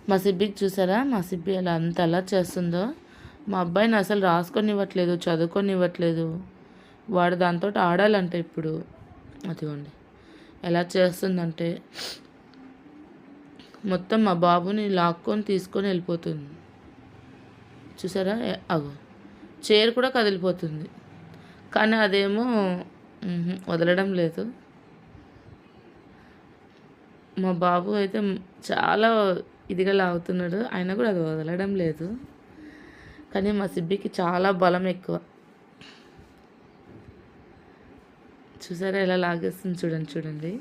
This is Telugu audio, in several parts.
మా సిబ్బికి చూసారా, మా సిబ్బి అలా అంత అలా చేస్తుందో. మా అబ్బాయిని అసలు రాసుకొనివ్వట్లేదు, చదువుకొనివ్వట్లేదు. వాడు దాంతో ఆడాలంటే ఇప్పుడు అదిగోండి ఎలా చేస్తుందంటే మొత్తం మా బాబుని లాక్కొని తీసుకొని వెళ్ళిపోతుంది. చూసారా, అగో చైర్ కూడా కదిలిపోతుంది, కానీ అదేమో వదలడం లేదు. మా బాబు అయితే చాలా ఇదిగా లాగుతున్నాడు, అయినా కూడా అది వదలడం లేదు. కానీ మా సిబ్బికి చాలా బలం ఎక్కువ. చూసారా ఎలా లాగేస్తుంది, చూడండి.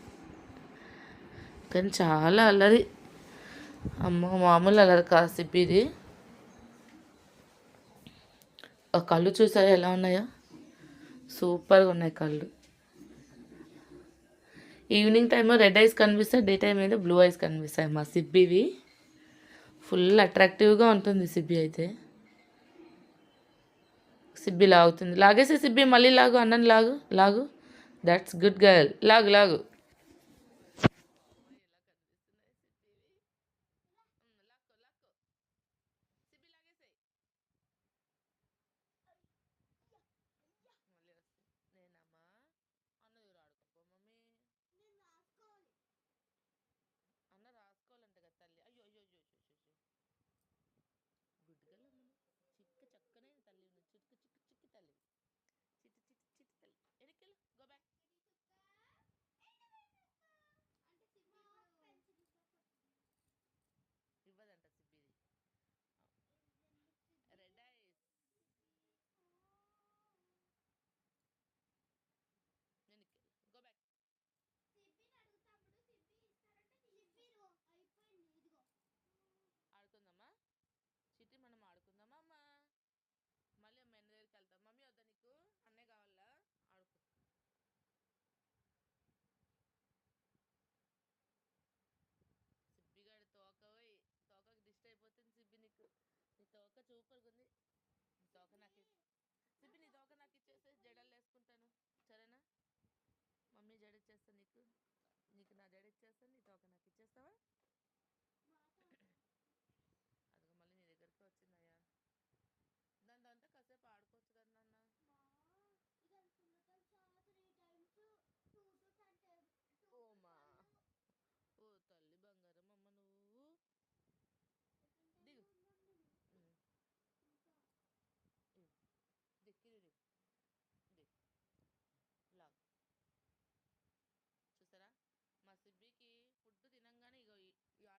కానీ చాలా అల్లరి, అమ్మో మామూలు అల్లరి కాదు సిబ్బిది. ఆ కళ్ళు చూసారా ఎలా ఉన్నాయో, సూపర్గా ఉన్నాయి కళ్ళు. ఈవినింగ్ టైంలో రెడ్ ఐస్ కనిపిస్తాయి, డే టైం అయితే బ్లూ ఐస్ కనిపిస్తాయి మా సిబ్బివి. ఫుల్ అట్రాక్టివ్గా ఉంటుంది సిబ్బి అయితే. సిబ్బి లాగుతుంది, లాగేసే సిబ్బి, మళ్ళీ లాగు, అన్నని లాగు. దట్స్ గుడ్ గర్ల్, లాగు. మమ్మీ జడ ఇచ్చేస్తా, నీకు నా జడ ఇచ్చేస్తా, నీ తోక నాకు ఇచ్చేస్తావా?